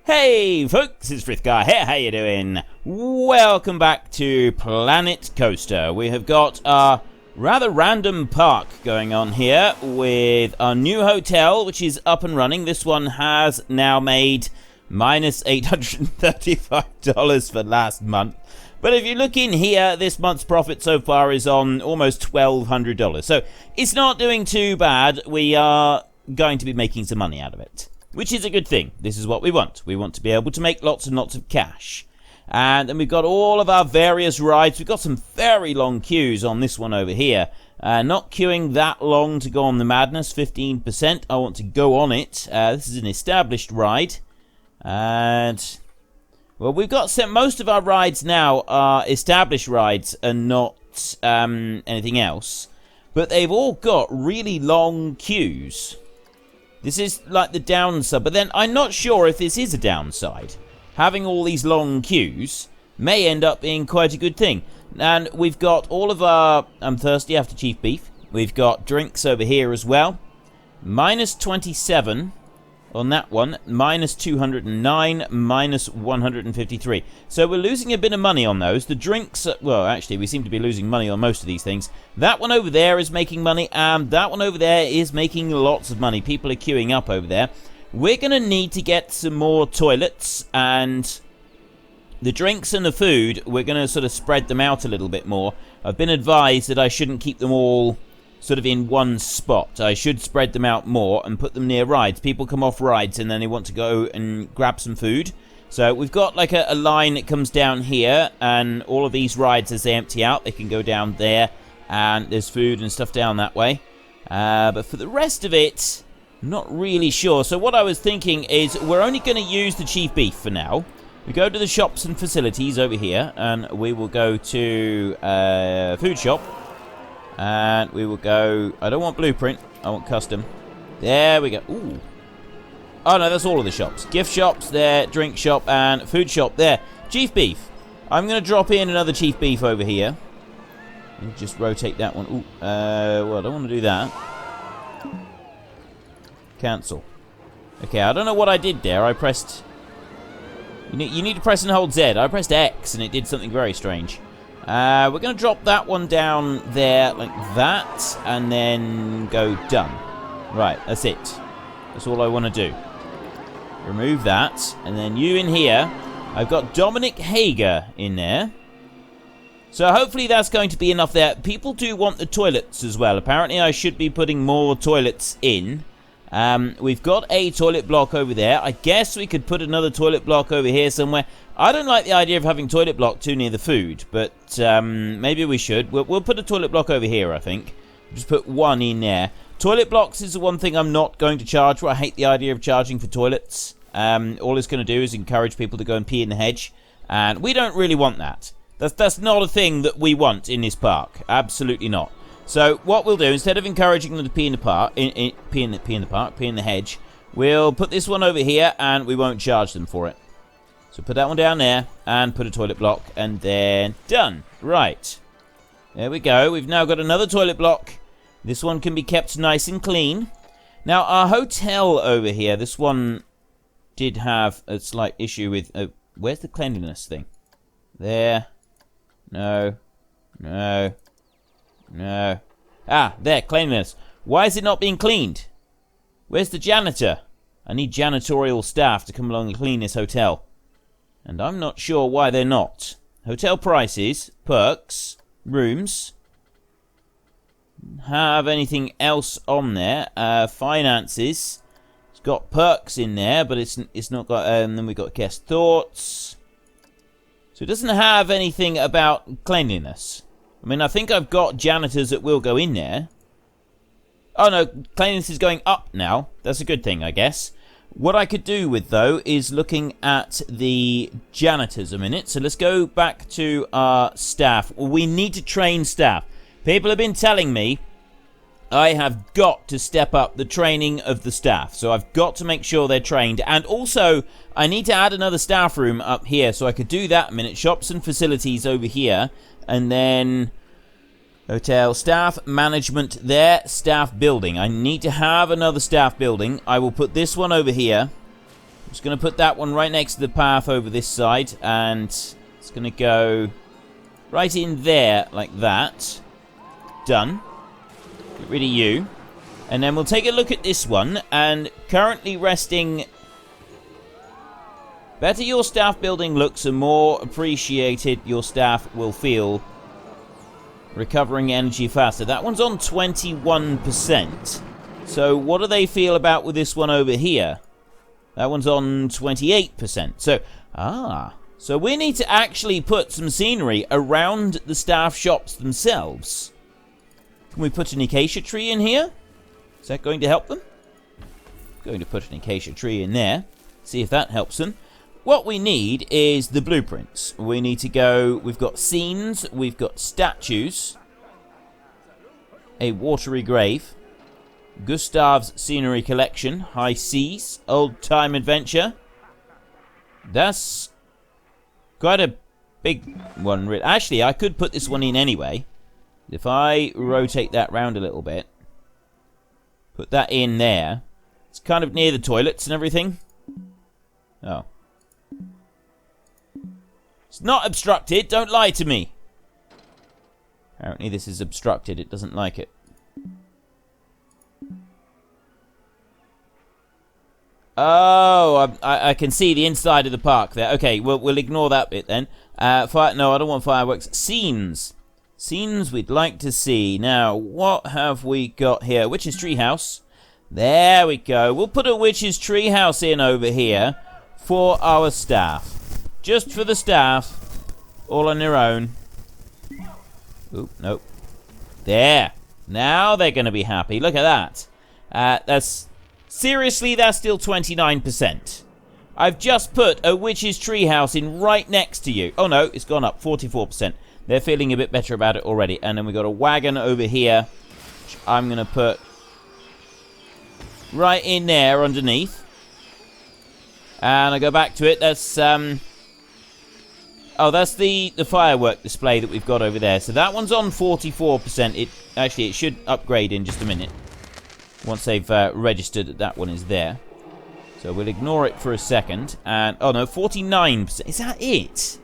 Hey folks, it's Frithgar here, how you doing? Welcome back to Planet Coaster. We have got a rather random park going on here with our new hotel, which is up and running. This one has now made minus $835 for last month. But if you look in here, this month's profit so far is on almost $1,200. So it's not doing too bad. We are going to be making some money out of it, which is a good thing. This is what we want. We want to be able to make lots and lots of cash. And then we've got all of our various rides. We've got some very long queues on this one over here. Not queuing that long to go on the Madness, 15%. I want to go on it. This is an established ride. And, well, we've got most of our rides now are established rides and not anything else. But they've all got really long queues. This is like the downside, but then I'm not sure if this is a downside. Having all these long queues may end up being quite a good thing. And we've got all of our I'm thirsty after Chief Beef. We've got drinks over here as well. Minus 27 on that one. Minus 209, minus 153. So we're losing a bit of money on those. The drinks, well, actually, we seem to be losing money on most of these things. That one over there is making money, and that one over there is making lots of money. People are queuing up over there. We're going to need to get some more toilets, and the drinks and the food, we're going to sort of spread them out a little bit more. I've been advised that I shouldn't keep them all sort of in one spot. I should spread them out more and put them near rides. People come off rides and then they want to go and grab some food. So we've got like a line that comes down here, and all of these rides, as they empty out, they can go down there, and there's food and stuff down that way. But for the rest of it, not really sure. So what I was thinking is we're only going to use the Chief Beef for now. We go to the shops and facilities over here, and we will go to food shop. And we will go, I don't want blueprint, I want custom. There we go. Ooh. Oh no, that's all of the shops. Gift shops there, drink shop, and food shop there. Chief Beef. I'm going to drop in another Chief Beef over here. And just rotate that one. Ooh, well, I don't want to do that. Cancel. Okay, I don't know what I did there. I pressed... You need to press and hold Z. I pressed X, and it did something very strange. We're going to drop that one down there like that, and then go done. Right, that's it. That's all I want to do. Remove that, and then you in here. I've got Dominic Hager in there. So hopefully that's going to be enough there. People do want the toilets as well. Apparently I should be putting more toilets in. We've got a toilet block over there. I guess we could put another toilet block over here somewhere. I don't like the idea of having toilet block too near the food, but maybe we should. We'll put a toilet block over here, I think. Just put one in there. Toilet blocks is the one thing I'm not going to charge for. I hate the idea of charging for toilets. All it's going to do is encourage people to go and pee in the hedge, and we don't really want that. That's not a thing that we want in this park. Absolutely not. So what we'll do, instead of encouraging them to pee in the park, pee in the hedge, we'll put this one over here, and we won't charge them for it. So put that one down there, and put a toilet block, and then done. Right. There we go. We've now got another toilet block. This one can be kept nice and clean. Now, our hotel over here, this one did have a slight issue with... where's the cleanliness thing? There. No. No. No. Ah, there, cleanliness. Why is it not being cleaned? Where's the janitor? I need janitorial staff to come along and clean this hotel. And I'm not sure why they're not. Hotel prices, perks, rooms. Have anything else on there? Finances. It's got perks in there, but it's not got... then we've got guest thoughts. So it doesn't have anything about cleanliness. I mean, I think I've got janitors that will go in there. Oh no, cleanliness is going up now. That's a good thing, I guess. What I could do with, though, is looking at the janitors a minute. So let's go back to our staff. We need to train staff. People have been telling me I have got to step up the training of the staff. So I've got to make sure they're trained. And also, I need to add another staff room up here. So I could do that a minute. Shops and facilities over here. And then hotel staff management there. Staff building. I need to have another staff building. I will put this one over here. I'm just going to put that one right next to the path over this side, and it's going to go right in there like that. Done. Get rid of you. And then we'll take a look at this one, and currently resting. Better your staff building looks, and more appreciated your staff will feel. Recovering energy faster. That one's on 21%. So what do they feel about with this one over here? That one's on 28%. So we need to actually put some scenery around the staff shops themselves. Can we put an acacia tree in here? Is that going to help them? Going to put an acacia tree in there. See if that helps them. What we need is the blueprints. We need to go... We've got scenes. We've got statues. A watery grave. Gustav's scenery collection. High seas. Old time adventure. That's quite a big one. Actually, I could put this one in anyway. If I rotate that round a little bit. Put that in there. It's kind of near the toilets and everything. Oh. It's not obstructed. Don't lie to me. Apparently this is obstructed. It doesn't like it. Oh, I can see the inside of the park there. Okay, we'll ignore that bit then. No, I don't want fireworks. Scenes. Scenes we'd like to see. Now, what have we got here? Witch's Treehouse. There we go. We'll put a Witch's Treehouse in over here for our staff. Just for the staff. All on their own. Oop, nope. There. Now they're going to be happy. Look at that. Seriously, that's still 29%. I've just put a Witch's Treehouse in right next to you. Oh no, it's gone up. 44%. They're feeling a bit better about it already. And then we got a wagon over here, which I'm going to put right in there underneath. And I go back to it. That's that's the firework display that we've got over there. So that one's on 44%. It should upgrade in just a minute. Once they've registered that one is there. So we'll ignore it for a second. And, oh no, 49%. Is that it?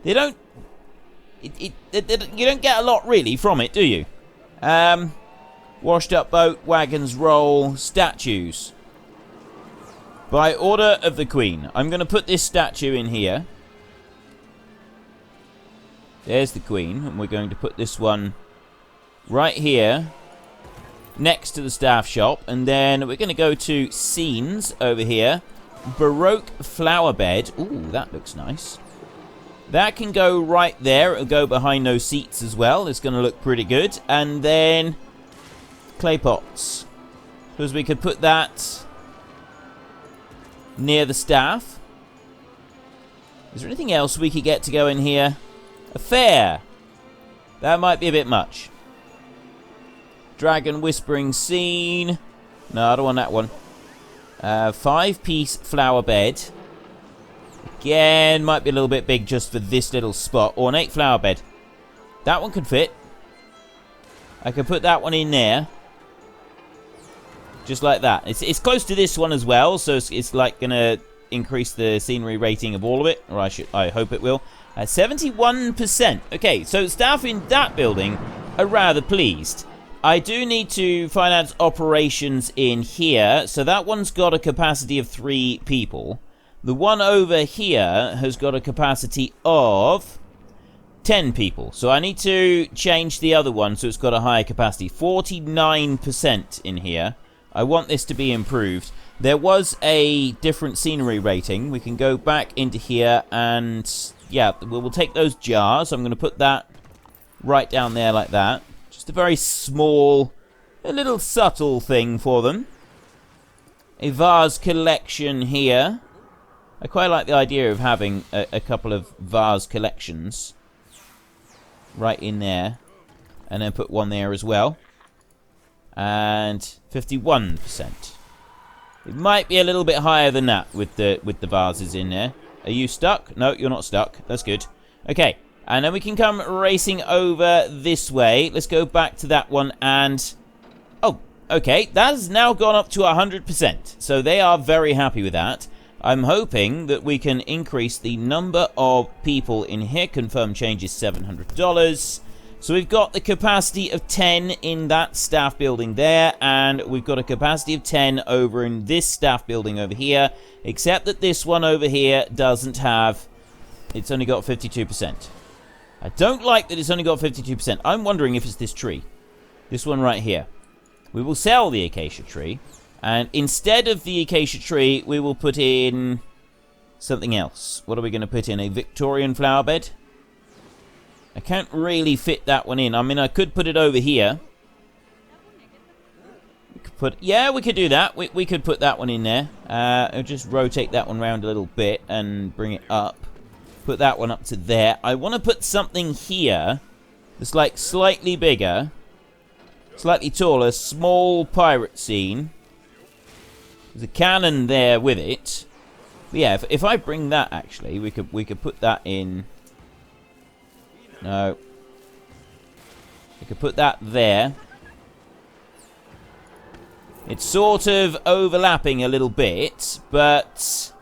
They don't... you don't get a lot, really, from it, do you? Washed up boat, wagons roll, statues. By order of the Queen. I'm going to put this statue in here. There's the Queen. And we're going to put this one right here. Next to the staff shop. And then we're going to go to scenes over here. Baroque flower bed. Ooh, that looks nice. That can go right there. It'll go behind those seats as well. It's going to look pretty good. And then clay pots. Because we could put that near the staff. Is there anything else we could get to go in here? A fair. That might be a bit much. Dragon whispering scene. No, I don't want that one. 5-piece flower bed. Again, might be a little bit big just for this little spot. Ornate flower bed. That one could fit. I could put that one in there. Just like that. It's close to this one as well, so it's like going to increase the scenery rating of all of it. Or I hope it will. 71%. Okay, so staff in that building are rather pleased. I do need to finance operations in here. So that one's got a capacity of 3 people. The one over here has got a capacity of 10 people. So I need to change the other one so it's got a higher capacity. 49% in here. I want this to be improved. There was a different scenery rating. We can go back into here and, yeah, we'll take those jars. I'm going to put that right down there like that. Just a very small, a little subtle thing for them. A vase collection here. I quite like the idea of having a couple of vase collections right in there. And then put one there as well. And 51%. It might be a little bit higher than that with the vases in there. Are you stuck? No, you're not stuck. That's good. Okay, and then we can come racing over this way. Let's go back to that one and... Oh, okay. That has now gone up to 100%. So they are very happy with that. I'm hoping that we can increase the number of people in here. Confirm change is $700. So we've got the capacity of 10 in that staff building there, and we've got a capacity of 10 over in this staff building over here, except that this one over here doesn't have... It's only got 52%. I don't like that it's only got 52%. I'm wondering if it's this tree. This one right here. We will sell the acacia tree. And instead of the acacia tree, we will put in something else. What are we going to put in? A Victorian flower bed? I can't really fit that one in. I mean, I could put it over here. We could put... Yeah, we could do that. We could put that one in there. I'll just rotate that one around a little bit and bring it up. Put that one up to there. I want to put something here that's like slightly bigger, slightly taller, small pirate scene. There's a cannon there with it. But yeah, if I bring that, actually, we could put that in. No. We could put that there. It's sort of overlapping a little bit, but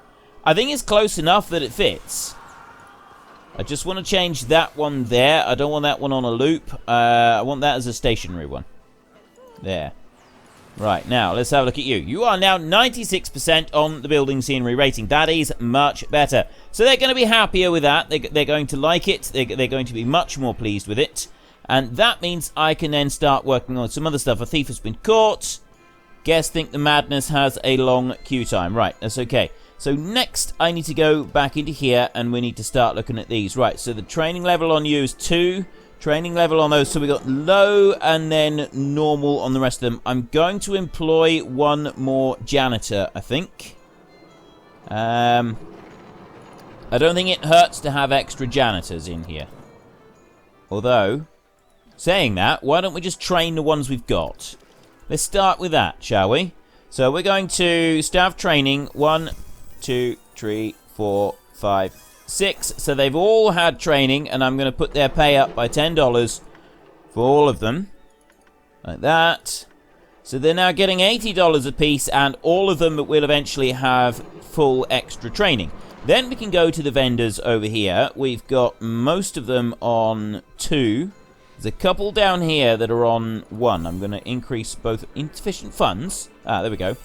I think it's close enough that it fits. I just want to change that one there. I don't want that one on a loop. I want that as a stationary one. There. Right, now, let's have a look at you. You are now 96% on the building scenery rating. That is much better. So they're going to be happier with that. They're going to like it. They're going to be much more pleased with it. And that means I can then start working on some other stuff. A thief has been caught. Guests think the madness has a long queue time. Right, that's okay. So next, I need to go back into here, and we need to start looking at these. Right, so the training level on you is 2. Training level on those, so we got low and then normal on the rest of them. I'm going to employ one more janitor, I think. I don't think it hurts to have extra janitors in here. Although, saying that, why don't we just train the ones we've got? Let's start with that, shall we? So we're going to staff training 1, 2, 3, 4, 5, 6. So they've all had training, and I'm going to put their pay up by $10 for all of them. Like that. So they're now getting $80 a piece, and all of them will eventually have full extra training. Then we can go to the vendors over here. We've got most of them on 2. There's a couple down here that are on 1. I'm going to increase both insufficient funds. There we go.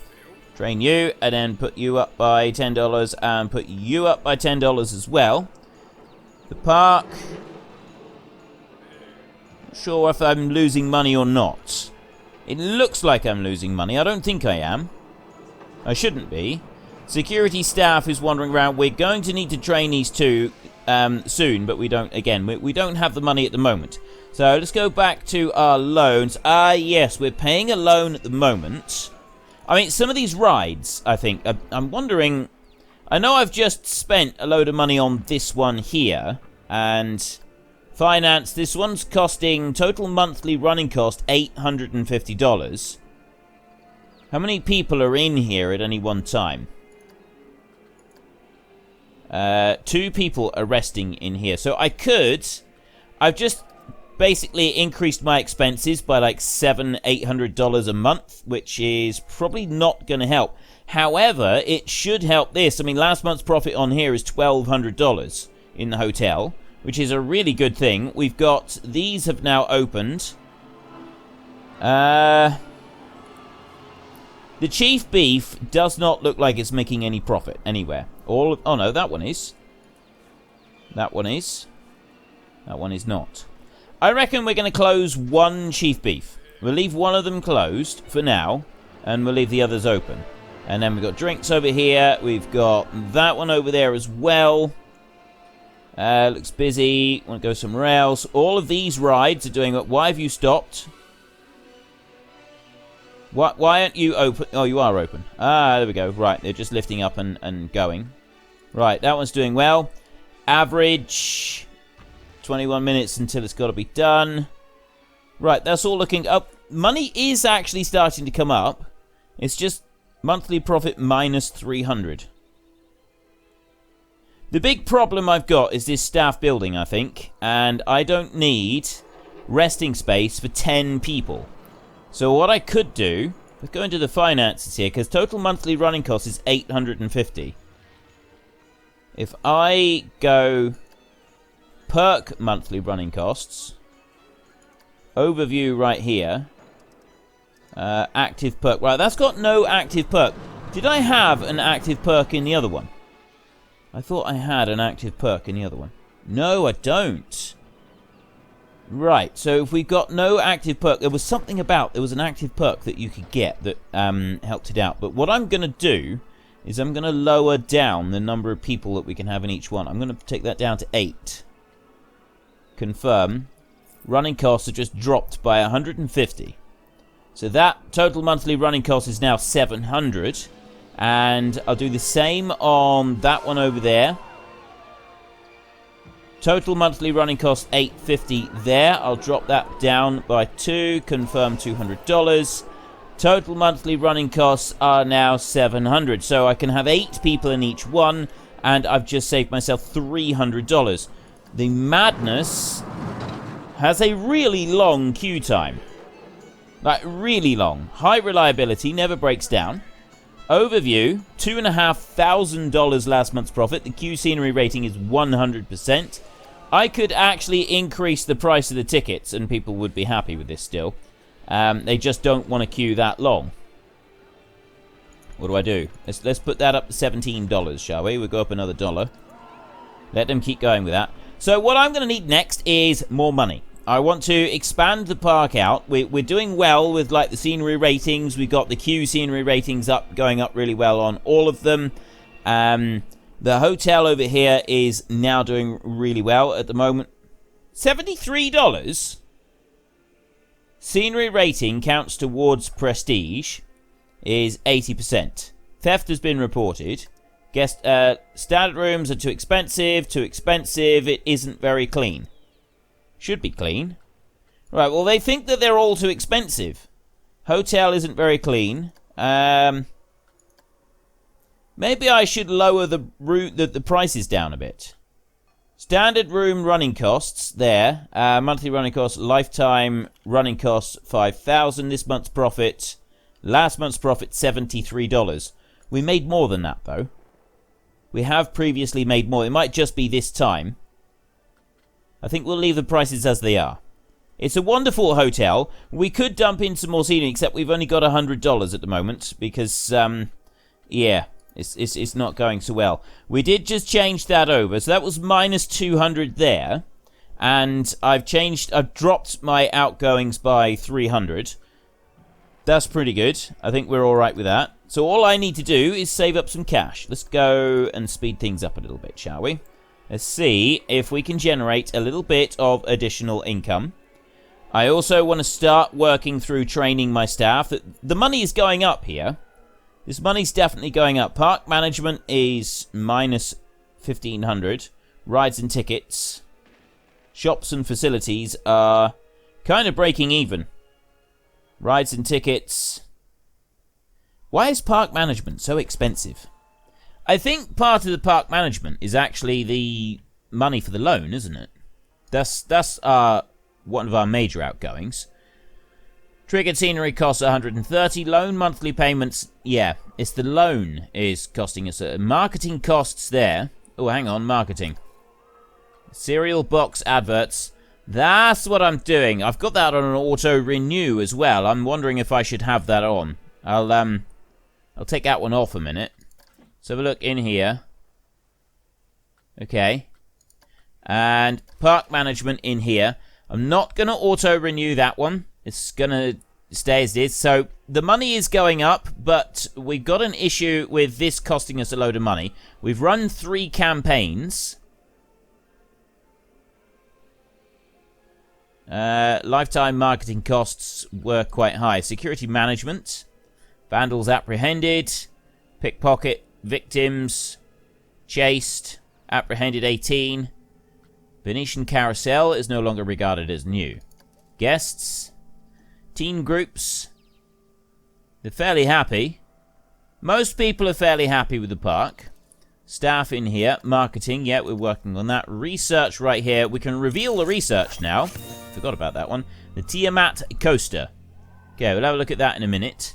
Train you, and then put you up by $10, and put you up by $10 as well. The park. Not sure if I'm losing money or not. It looks like I'm losing money. I don't think I am. I shouldn't be. Security staff is wandering around. We're going to need to train these two soon, but we don't, again, we don't have the money at the moment. So let's go back to our loans. Yes, we're paying a loan at the moment. I mean, some of these rides, I think, I'm wondering... I know I've just spent a load of money on this one here, and finance, this one's costing, total monthly running cost, $850. How many people are in here at any one time? 2 people are resting in here. So I've just basically increased my expenses by like $700-800 a month, which is probably not going to help. However, it should help this. I mean, last month's profit on here is $1,200 in the hotel, which is a really good thing. We've got, these have now opened. The chief beef does not look like it's making any profit anywhere. Oh no, that one is. That one is. That one is not. I reckon we're going to close one chief beef. We'll leave one of them closed for now, and we'll leave the others open. And then we've got drinks over here. We've got that one over there as well. Looks busy. Want to go somewhere else. All of these rides are doing it. Why have you stopped? Why aren't you open? Oh, you are open. There we go. Right, they're just lifting up and going. Right, that one's doing well. Average 21 minutes until it's got to be done. Right, that's all looking up. Money is actually starting to come up. It's just monthly profit minus 300. The big problem I've got is this staff building, I think. And I don't need resting space for 10 people. So what I could do, let's go into the finances here, because total monthly running cost is $850. If I go perk monthly running costs, overview right here, active perk. Right, that's got no active perk. Did I have an active perk in the other one? I thought I had an active perk in the other one. No, I don't. Right, so if we've got no active perk, there was an active perk that you could get that helped it out. But what I'm going to do is I'm going to lower down the number of people that we can have in each one. I'm going to take that down to 8. Confirm. Running costs are just dropped by 150. So that total monthly running cost is now 700. And I'll do the same on that one over there. Total monthly running cost 850 there. I'll drop that down by 2. Confirm $200. Total monthly running costs are now 700. So I can have 8 people in each one. And I've just saved myself $300. The Madness has a really long queue time. Like, really long. High reliability, never breaks down. Overview, $2,500 last month's profit. The queue scenery rating is 100%. I could actually increase the price of the tickets and people would be happy with this still. They just don't want to queue that long. What do I do? Let's put that up to $17, shall we? We'll go up another $1. Let them keep going with that. So what I'm going to need next is more money. I want to expand the park out. We're doing well with like the scenery ratings. We've got the queue scenery ratings going up really well on all of them. The hotel over here is now doing really well at the moment. $73? Scenery rating counts towards prestige is 80%. Theft has been reported. Guest standard rooms are too expensive. It isn't very clean. Should be clean. Right, well, they think that they're all too expensive. Hotel isn't very clean. Maybe I should lower the prices down a bit. Standard room running costs there. Monthly running costs, lifetime running costs, $5,000. This month's profit, last month's profit, $73. We made more than that, though. We have previously made more. It might just be this time. I think we'll leave the prices as they are. It's a wonderful hotel. We could dump in some more scenery, except we've only got $100 at the moment because, yeah, it's not going so well. We did just change that over, so that was minus 200 there, and I've dropped my outgoings by 300. That's pretty good. I think we're all right with that. So all I need to do is save up some cash. Let's go and speed things up a little bit, shall we? Let's see if we can generate a little bit of additional income. I also want to start working through training my staff. The money is going up here. This money's definitely going up. Park management is minus 1,500. Rides and tickets. Shops and facilities are kind of breaking even. Rides and tickets. Why is park management so expensive? I think part of the park management is actually the money for the loan, isn't it? That's one of our major outgoings. Triggered scenery costs 130. Loan monthly payments, yeah, it's the loan is costing us. Marketing costs there. Oh, hang on, marketing. Cereal box adverts. That's what I'm doing. I've got that on an auto renew as well. I'm wondering if I should have that on. I'll take that one off a minute. Let's have a look in here. Okay. And park management in here. I'm not going to auto-renew that one. It's going to stay as it is. So the money is going up, but we've got an issue with this costing us a load of money. We've run 3 campaigns. Lifetime marketing costs were quite high. Security management. Vandals apprehended. Pickpocket victims. Chased. Apprehended 18. Venetian Carousel is no longer regarded as new. Guests. Teen groups. They're fairly happy. Most people are fairly happy with the park. Staff in here. Marketing. Yeah, we're working on that. Research right here. We can reveal the research now. Forgot about that one. The Tiamat Coaster. Okay, we'll have a look at that in a minute.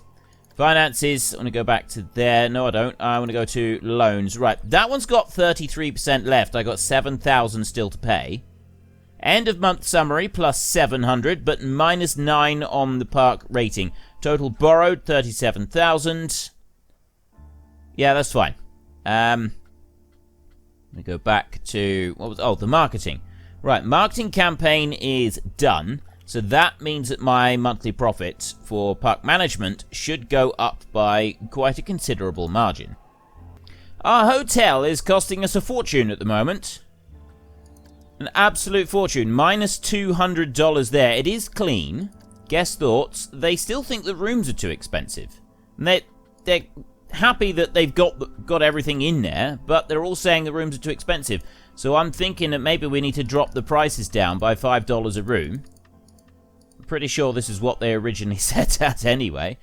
If Finances, I want to go back to there. No, I don't. I want to go to loans. Right, that one's got 33% left. I got 7,000 still to pay. End of month summary, plus 700, but minus 9 on the park rating. Total borrowed, 37,000. Yeah, that's fine. Let me go back to, the marketing. Right, marketing campaign is done. So that means that my monthly profit for park management should go up by quite a considerable margin. Our hotel is costing us a fortune at the moment. An absolute fortune. Minus $200 there. It is clean. Guest thoughts. They still think the rooms are too expensive. And they're happy that they've got everything in there, but they're all saying the rooms are too expensive. So I'm thinking that maybe we need to drop the prices down by $5 a room. I'm pretty sure this is what they originally set at anyway.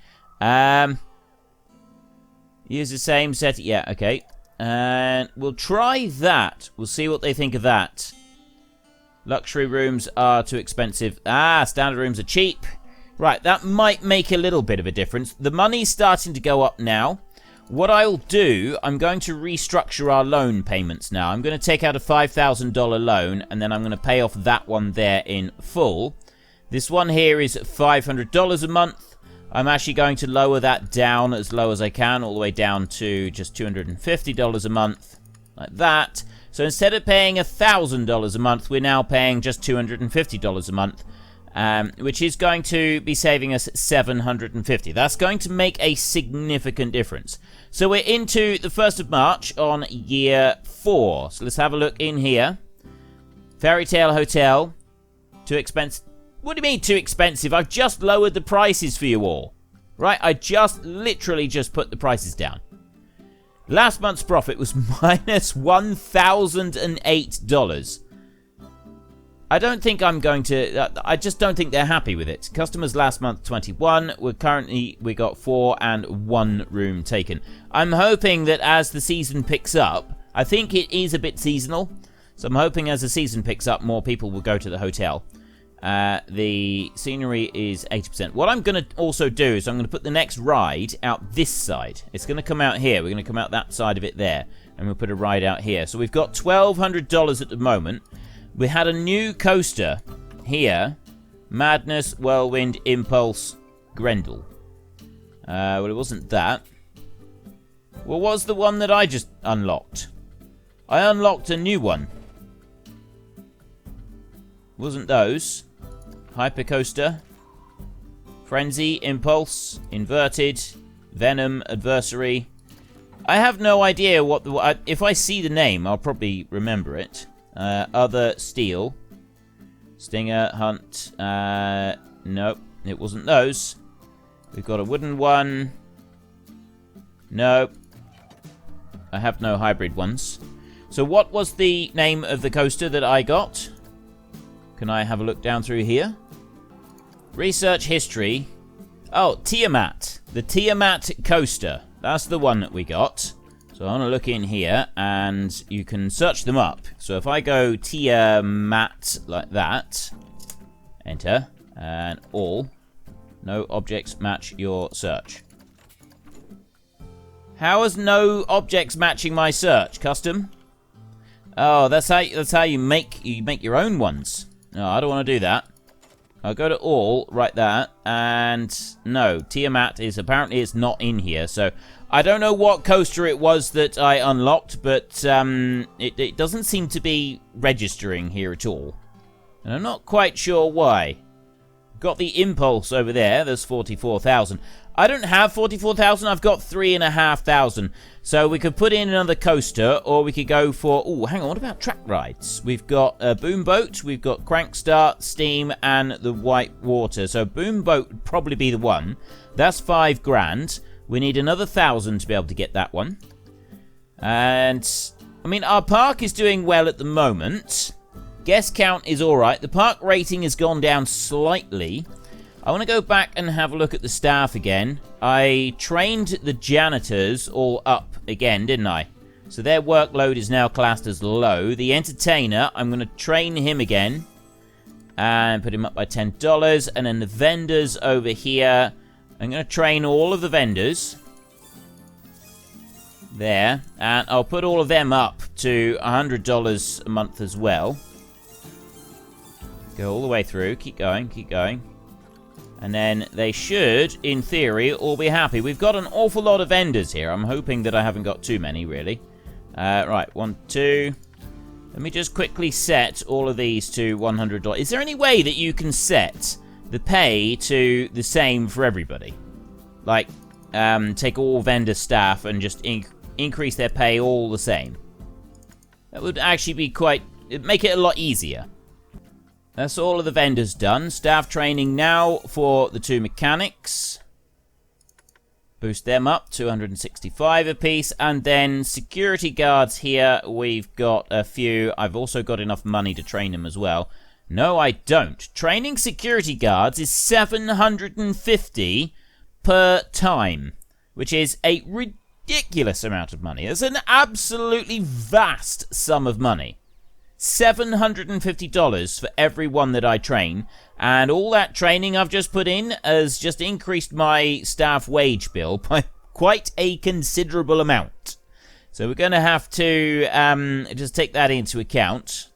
Use the same set. Yeah, okay. And we'll try that. We'll see what they think of that. Luxury rooms are too expensive. Standard rooms are cheap. Right, that might make a little bit of a difference. The money's starting to go up now. What I'll do, I'm going to restructure our loan payments now. I'm going to take out a $5,000 loan, and then I'm going to pay off that one there in full. This one here is $500 a month. I'm actually going to lower that down as low as I can, all the way down to just $250 a month, like that. So instead of paying $1,000 a month, we're now paying just $250 a month, which is going to be saving us $750. That's going to make a significant difference. So we're into the 1st of March on year 4. So let's have a look in here. Fairytale Hotel. Too expensive. What do you mean too expensive? I've just lowered the prices for you all. Right? I literally just put the prices down. Last month's profit was minus $1,008. I don't think I'm going to... I just don't think they're happy with it. Customers last month, 21. We got 4 and 1 room taken. I'm hoping that as the season picks up, I think it is a bit seasonal. So I'm hoping as the season picks up, more people will go to the hotel. The scenery is 80%. What I'm going to also do is I'm going to put the next ride out this side. It's going to come out here. We're going to come out that side of it there. And we'll put a ride out here. So we've got $1,200 at the moment. We had a new coaster here. Madness, Whirlwind, Impulse, Grendel. Well, it wasn't that. What was the one that I just unlocked? I unlocked a new one. Wasn't those. Hypercoaster. Frenzy, Impulse, Inverted, Venom, Adversary. I have no idea what the... if I see the name, I'll probably remember it. Other Steel. Stinger, Hunt. Nope, it wasn't those. We've got a wooden one. Nope. I have no hybrid ones. So what was the name of the coaster that I got? Can I have a look down through here? Research history. Oh, Tiamat. The Tiamat coaster. That's the one that we got. So I want to look in here, and you can search them up. So if I go Tiamat like that, enter, and all, no objects match your search. How is no objects matching my search? Custom? Oh, that's how you make your own ones. No, I don't want to do that. I'll go to all, right there, and no, Tiamat is apparently it's not in here. So I don't know what coaster it was that I unlocked, but it doesn't seem to be registering here at all. And I'm not quite sure why. Got the Impulse over there. There's 44,000. I don't have 44,000. I've got 3,500. So we could put in another coaster, or we could go for... Oh, hang on. What about track rides? We've got a Boom Boat. We've got Crank Start, Steam, and the White Water. So Boom Boat would probably be the one. That's $5,000. We need another 1,000 to be able to get that one. And, I mean, our park is doing well at the moment. Guest count is alright. The park rating has gone down slightly. I want to go back and have a look at the staff again. I trained the janitors all up again, didn't I? So their workload is now classed as low. The entertainer, I'm going to train him again. And put him up by $10. And then the vendors over here... I'm going to train all of the vendors. There. And I'll put all of them up to $100 a month as well. Go all the way through. Keep going, keep going. And then they should, in theory, all be happy. We've got an awful lot of vendors here. I'm hoping that I haven't got too many, really. Right, 1, 2. Let me just quickly set all of these to $100. Is there any way that you can set the pay to the same for everybody? Like, take all vendor staff and just increase their pay all the same. That would actually be it'd make it a lot easier. That's all of the vendors done. Staff training now for the 2 mechanics. Boost them up, 265 apiece. And then security guards here, we've got a few. I've also got enough money to train them as well. No, I don't. Training security guards is $750 per time, which is a ridiculous amount of money. It's an absolutely vast sum of money. $750 for every one that I train, and all that training I've just put in has just increased my staff wage bill by quite a considerable amount. So we're going to have to just take that into account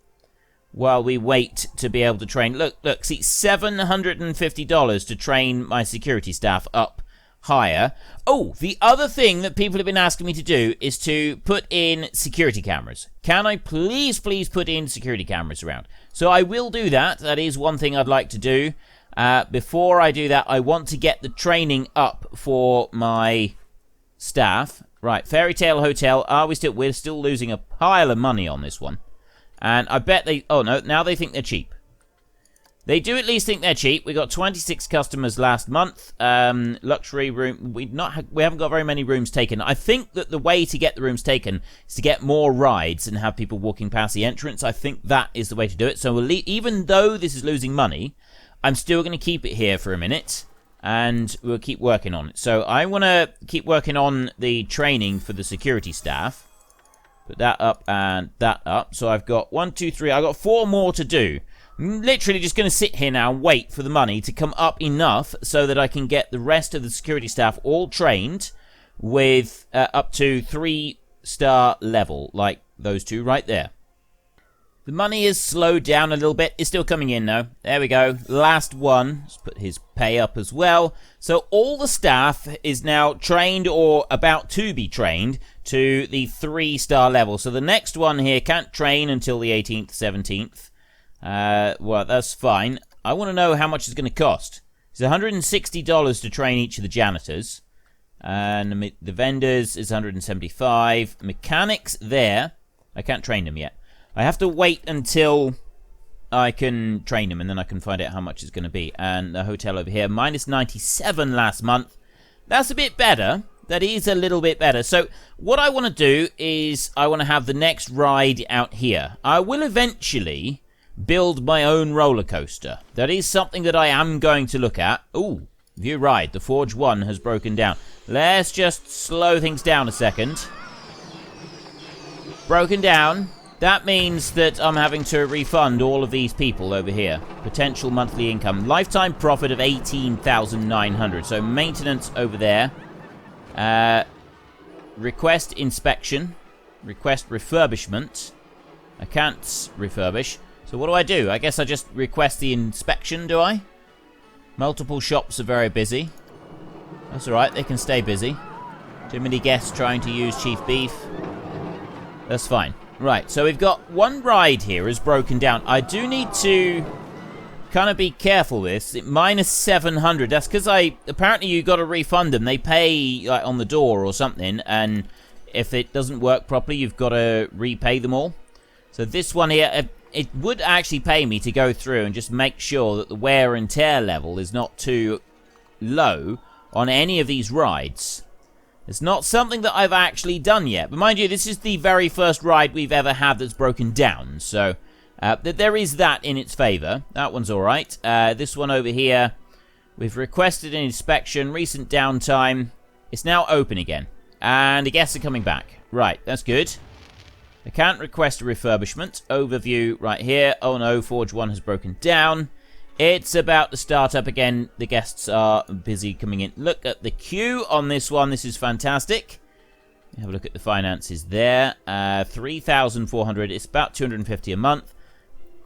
while we wait to be able to train. Look, see, $750 to train my security staff up higher. Oh, the other thing that people have been asking me to do is to put in security cameras. Can I please put in security cameras around? So I will do that. That is one thing I'd like to do. Before I do that, I want to get the training up for my staff. Right, Fairytale Hotel. We're still losing a pile of money on this one. And I bet oh no, now they think they're cheap. They do at least think they're cheap. We got 26 customers last month. Luxury room. We haven't got very many rooms taken. I think that the way to get the rooms taken is to get more rides and have people walking past the entrance. I think that is the way to do it. So even though this is losing money, I'm still going to keep it here for a minute, and we'll keep working on it. So I want to keep working on the training for the security staff. Put that up and that up. So I've got 1, 2, 3. I've got 4 more to do. I'm literally just going to sit here now and wait for the money to come up enough so that I can get the rest of the security staff all trained with up to 3-star level, like those 2 right there. The money is slowed down a little bit. It's still coming in, though. There we go. Last one. Let's put his pay up as well. So all the staff is now trained or about to be trained to the 3-star level. So the next one here can't train until the 18th, 17th. Well, that's fine. I want to know how much it's going to cost. It's $160 to train each of the janitors. And the vendors is $175. Mechanics there. I can't train them yet. I have to wait until I can train them, and then I can find out how much it's going to be. And the hotel over here, minus 97 last month. That's a bit better. That is a little bit better. So what I want to do is I want to have the next ride out here. I will eventually build my own roller coaster. That is something that I am going to look at. Ooh, view ride. The Forge 1 has broken down. Let's just slow things down a second. Broken down. That means that I'm having to refund all of these people over here. Potential monthly income. Lifetime profit of $18,900. So maintenance over there. Request inspection. Request refurbishment. I can't refurbish. So what do? I guess I just request the inspection, do I? Multiple shops are very busy. That's alright, they can stay busy. Too many guests trying to use Chief Beef. That's fine. Right, so we've got one ride here is broken down. I do need to kind of be careful with this. Minus 700. That's because apparently you got to refund them. They pay like on the door or something, and if it doesn't work properly, you've got to repay them all. So this one here, it would actually pay me to go through and just make sure that the wear and tear level is not too low on any of these rides. It's not something that I've actually done yet. But mind you, this is the very first ride we've ever had that's broken down. So there is that in its favor. That one's alright. This one over here, we've requested an inspection. Recent downtime. It's now open again. And the guests are coming back. Right, that's good. I can't request a refurbishment. Overview right here. Oh no, Forge 1 has broken down. It's about to start up again. The guests are busy coming in. Look at the queue on this one. This is fantastic. Have a look at the finances there. 3,400. It's about 250 a month.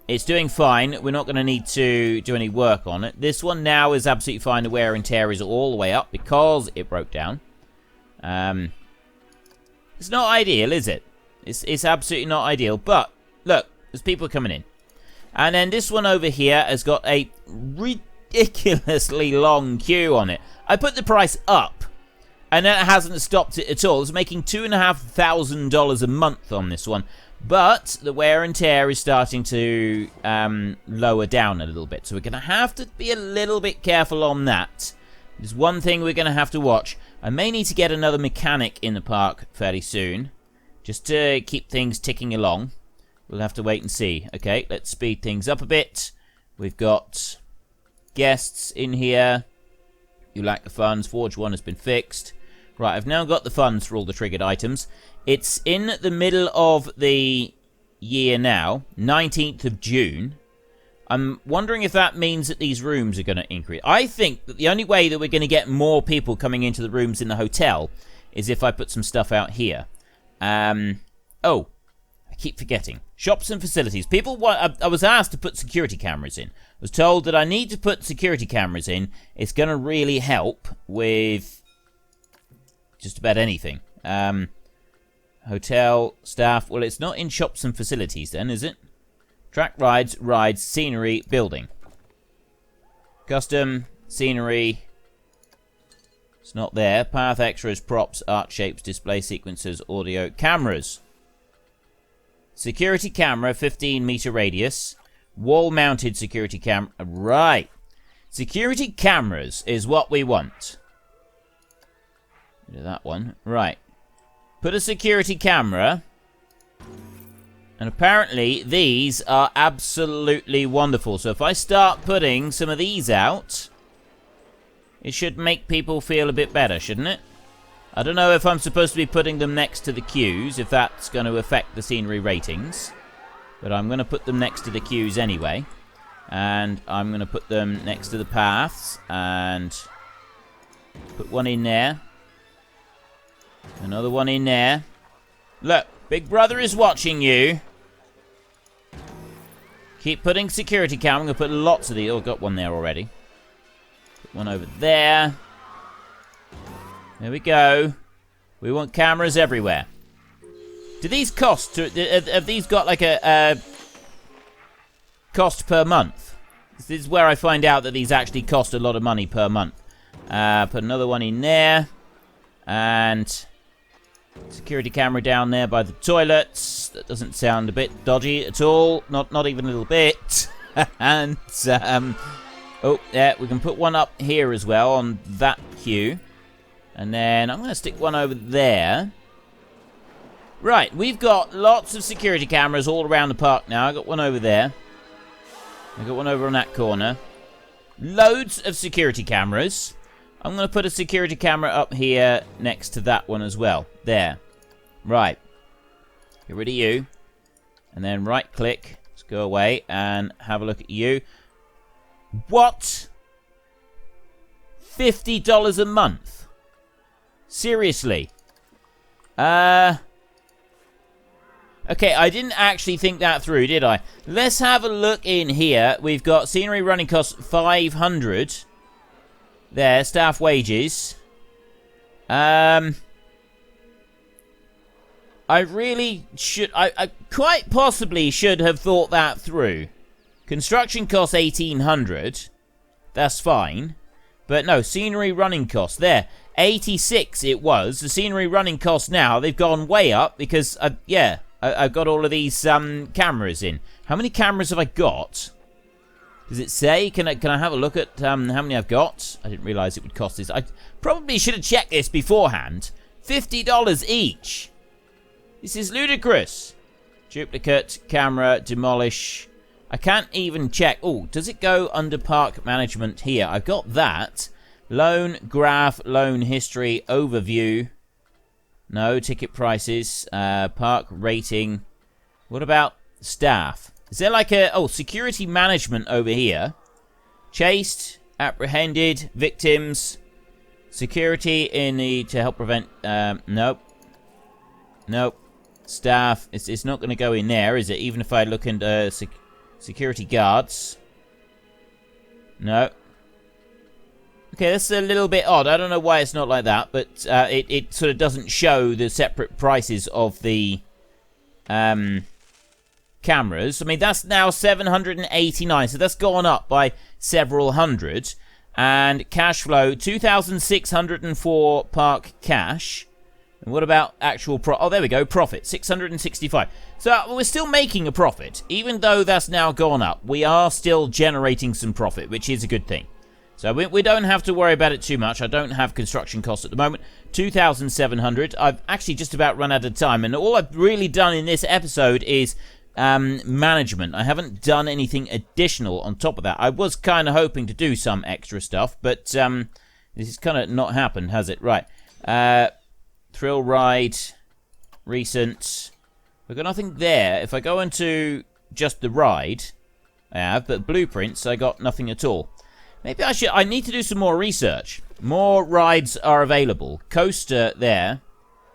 It's doing fine. We're not going to need to do any work on it. This one now is absolutely fine. The wear and tear is all the way up because it broke down. It's not ideal, is it? It's absolutely not ideal. But, look, there's people coming in. And then this one over here has got a ridiculously long queue on it. I put the price up, and then it hasn't stopped it at all. It's making $2,500 a month on this one. But the wear and tear is starting to lower down a little bit. So we're going to have to be a little bit careful on that. There's one thing we're going to have to watch. I may need to get another mechanic in the park fairly soon, just to keep things ticking along. We'll have to wait and see. Okay, let's speed things up a bit. We've got guests in here. You lack the funds. Forge 1 has been fixed. Right, I've now got the funds for all the triggered items. It's in the middle of the year now, 19th of June. I'm wondering if that means that these rooms are going to increase. I think that the only way that we're going to get more people coming into the rooms in the hotel is if I put some stuff out here. Oh, I keep forgetting. Shops and facilities. I was asked to put security cameras in. I was told that I need to put security cameras in. It's going to really help with just about anything. Hotel, staff. Well, it's not in shops and facilities then, is it? Track rides, scenery, building. Custom, scenery. It's not there. Path, extras, props, art shapes, display sequences, audio, cameras. Security camera, 15-meter radius. Wall-mounted security camera. Right. Security cameras is what we want. Do that one. Right. Put a security camera. And apparently, these are absolutely wonderful. So if I start putting some of these out, it should make people feel a bit better, shouldn't it? I don't know if I'm supposed to be putting them next to the queues, if that's going to affect the scenery ratings. But I'm going to put them next to the queues anyway. And I'm going to put them next to the paths. And put one in there. Another one in there. Look, Big Brother is watching you. Keep putting security cam. I'm going to put lots of these. Oh, got one there already. Put one over there. There we go. We want cameras everywhere. Do these cost? Have these got like a cost per month? This is where I find out that these actually cost a lot of money per month. Put another one in there. And security camera down there by the toilets. That doesn't sound a bit dodgy at all. Not even a little bit. And oh yeah, we can put one up here as well on that queue. And then I'm going to stick one over there. Right, we've got lots of security cameras all around the park now. I got one over there. I got one over on that corner. Loads of security cameras. I'm going to put a security camera up here next to that one as well. There. Right. Get rid of you. And then right click. Let's go away and have a look at you. What? $50 a month? Seriously? Okay, I didn't actually think that through, did I? Let's have a look in here. We've got scenery running costs 500. There, staff wages. I really should... I quite possibly should have thought that through. Construction costs 1,800. That's fine. But no, scenery running costs. There, 86 it was. The scenery running costs now, they've gone way up because, yeah, I've got all of these cameras in. How many cameras have I got? Does it say? Can I have a look at how many I've got? I didn't realise it would cost this. I probably should have checked this beforehand. $50 each. This is ludicrous. Duplicate, camera, demolish. I can't even check. Oh, does it go under park management here? I've got that. Loan, graph, loan history, overview. No, ticket prices, park rating. What about staff? Is there like a... Oh, security management over here. Chased, apprehended, victims, security in the to help prevent. Nope. Nope. Staff. It's not going to go in there, is it? Even if I look into security guards. No. Okay, that's a little bit odd. I don't know why it's not like that, but it sort of doesn't show the separate prices of the cameras. I mean, that's now 789, so that's gone up by several hundred. And cash flow, 2,604 park cash. And what about actual oh, there we go, profit, 665. So we're still making a profit. Even though that's now gone up, we are still generating some profit, which is a good thing. So we don't have to worry about it too much. I don't have construction costs at the moment. 2,700. I've actually just about run out of time. And all I've really done in this episode is management. I haven't done anything additional on top of that. I was kind of hoping to do some extra stuff. But this has kind of not happened, has it? Right. Thrill ride. Recent. We've got nothing there. If I go into just the ride, I have. But blueprints, I got nothing at all. Maybe I need to do some more research. More rides are available. Coaster there.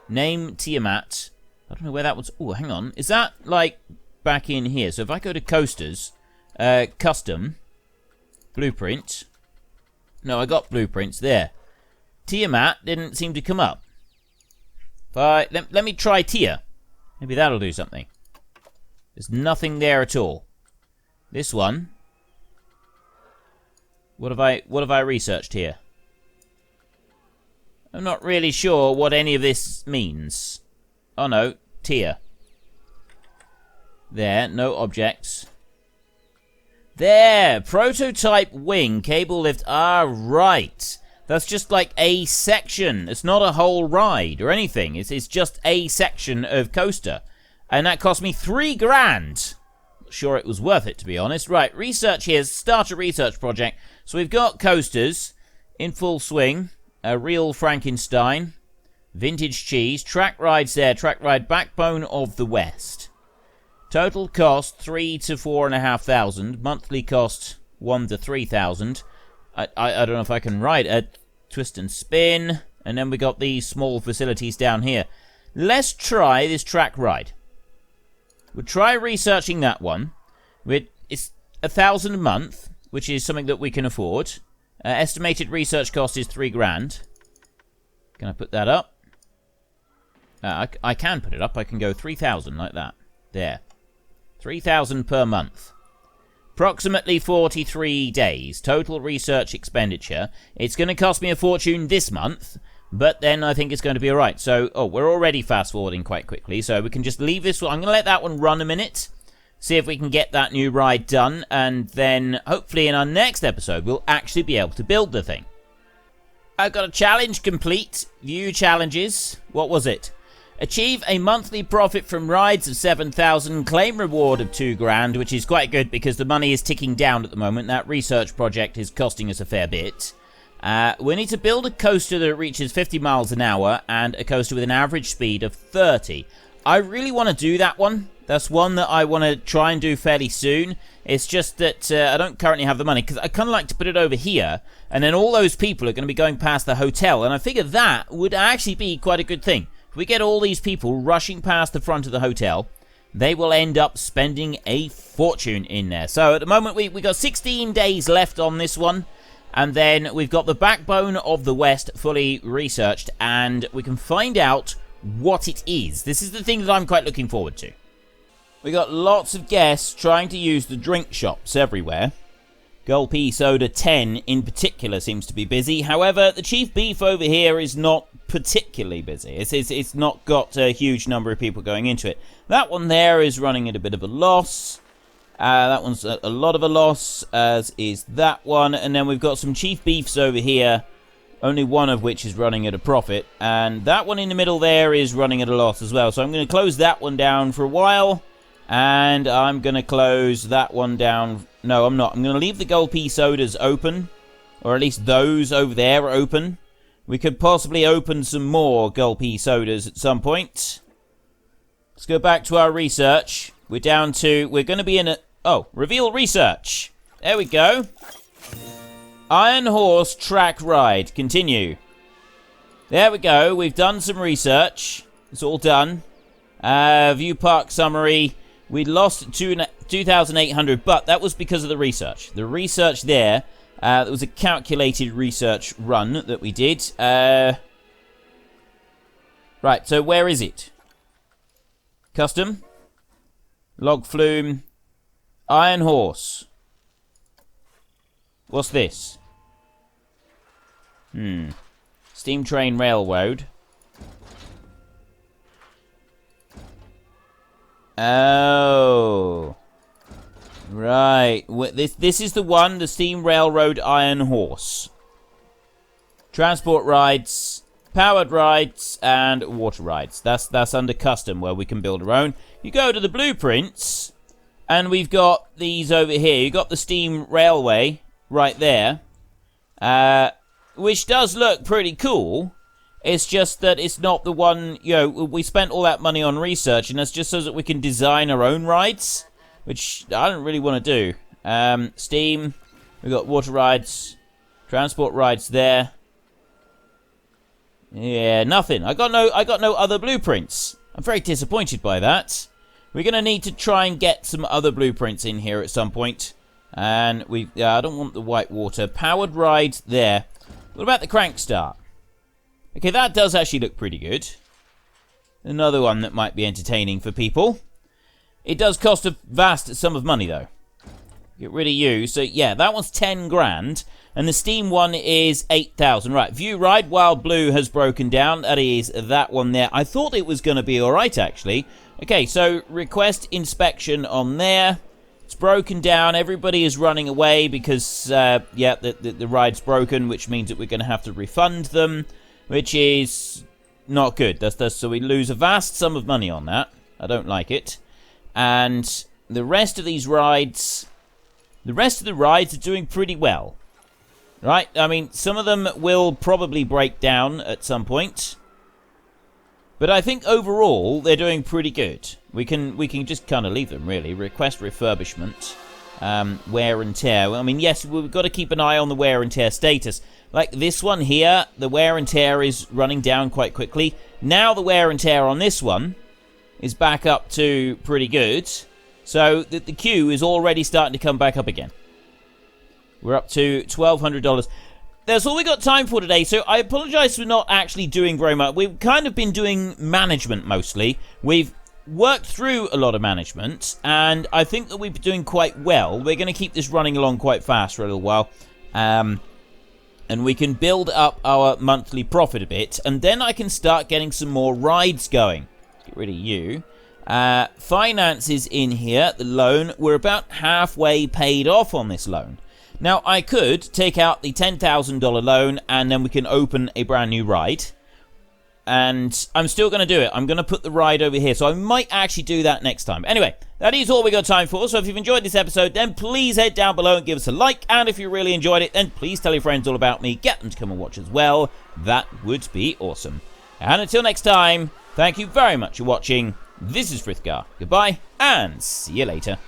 Name Tiamat. I don't know where that was. Oh, hang on. Is that, like, back in here? So if I go to coasters, custom, blueprint. No, I got blueprints there. Tiamat didn't seem to come up. Let me try Tia. Maybe that'll do something. There's nothing there at all. This one. What have I researched here? I'm not really sure what any of this means. Oh no, tier. There, no objects. There, prototype wing, cable lift. Ah, right. That's just like a section. It's not a whole ride or anything. It's just a section of coaster. And that cost me $3,000. Sure it was worth it, to be honest. Right, research here. Start a research project. So we've got coasters in full swing. A real Frankenstein. Vintage cheese. Track rides there. Track ride Backbone of the West. Total cost 3,000 to 4,500. Monthly cost 1,000 to 3,000. I don't know if I can ride a twist and spin. And then we got these small facilities down here. Let's try this track ride. We'll try researching that one. It's 1,000 a month, which is something that we can afford. Estimated research cost is $3,000. Can I put that up? I can put it up. I can go 3,000 like that. There. 3,000 per month. Approximately 43 days. Total research expenditure. It's going to cost me a fortune this month. But then I think it's going to be alright. So, we're already fast-forwarding quite quickly. So we can just leave this one. I'm going to let that one run a minute. See if we can get that new ride done. And then, hopefully in our next episode, we'll actually be able to build the thing. I've got a challenge complete. View challenges. What was it? Achieve a monthly profit from rides of 7,000. Claim reward of $2,000, which is quite good because the money is ticking down at the moment. That research project is costing us a fair bit. We need to build a coaster that reaches 50 miles an hour and a coaster with an average speed of 30. I really want to do that one. That's one that I want to try and do fairly soon. It's just that I don't currently have the money because I kind of like to put it over here and then all those people are going to be going past the hotel and I figure that would actually be quite a good thing. If we get all these people rushing past the front of the hotel, they will end up spending a fortune in there. So at the moment we got 16 days left on this one. And then we've got the Backbone of the West fully researched, and we can find out what it is. This is the thing that I'm quite looking forward to. We got lots of guests trying to use the drink shops everywhere. Gulpy Soda 10 in particular seems to be busy. However, the Chief Beef over here is not particularly busy. It's not got a huge number of people going into it. That one there is running at a bit of a loss. That one's a lot of a loss, as is that one. And then we've got some Chief Beefs over here, only one of which is running at a profit. And that one in the middle there is running at a loss as well. So I'm going to close that one down for a while. And I'm going to close that one down. No, I'm not. I'm going to leave the Gulpy Sodas open. Or at least those over there are open. We could possibly open some more Gulpy Sodas at some point. Let's go back to our research. We're going to be in a... reveal research. There we go. Iron Horse Track Ride. Continue. There we go. We've done some research. It's all done. View park summary. We lost 2,800, but that was because of the research. The research there, it was a calculated research run that we did. Right, so where is it? Custom. Log flume. Iron Horse. What's this? Steam Train Railroad. Oh. Right. This is the one, the Steam Railroad Iron Horse. Transport rides, powered rides, and water rides. That's under custom, where we can build our own. You go to the blueprints, and we've got these over here. You've got the Steam Railway right there, which does look pretty cool. It's just that it's not the one, we spent all that money on research, and that's just so that we can design our own rides, which I don't really want to do. Steam, we've got water rides, transport rides there. Yeah, nothing. I got no other blueprints. I'm very disappointed by that. We're going to need to try and get some other blueprints in here at some point. And I don't want the white water. Powered rides there. What about the crank start? Okay, that does actually look pretty good. Another one that might be entertaining for people. It does cost a vast sum of money, though. Get rid of you. So, yeah, that one's 10 grand. And the Steam one is 8,000. Right, view ride while blue has broken down. That is that one there. I thought it was going to be alright, actually. Okay, so request inspection on there. It's broken down. Everybody is running away because, the ride's broken, which means that we're going to have to refund them, which is not good. So we lose a vast sum of money on that. I don't like it. And the rest of these rides, the rest of the rides are doing pretty well. Right? I mean, some of them will probably break down at some point. But I think overall, they're doing pretty good. We can just kind of leave them, really. Request refurbishment. Wear and tear. I mean, yes, we've got to keep an eye on the wear and tear status. Like this one here, the wear and tear is running down quite quickly. Now the wear and tear on this one is back up to pretty good. So the queue is already starting to come back up again. We're up to $1,200. That's all we got time for today, so I apologize for not actually doing very much. We've kind of been doing management mostly. We've worked through a lot of management, and I think that we've been doing quite well. We're going to keep this running along quite fast for a little while. And we can build up our monthly profit a bit, and then I can start getting some more rides going. Get rid of you. Finance is in here, the loan. We're about halfway paid off on this loan. Now, I could take out the $10,000 loan, and then we can open a brand new ride. And I'm still going to do it. I'm going to put the ride over here, so I might actually do that next time. Anyway, that is all we got time for. So if you've enjoyed this episode, then please head down below and give us a like. And if you really enjoyed it, then please tell your friends all about me. Get them to come and watch as well. That would be awesome. And until next time, thank you very much for watching. This is Frithgar. Goodbye, and see you later.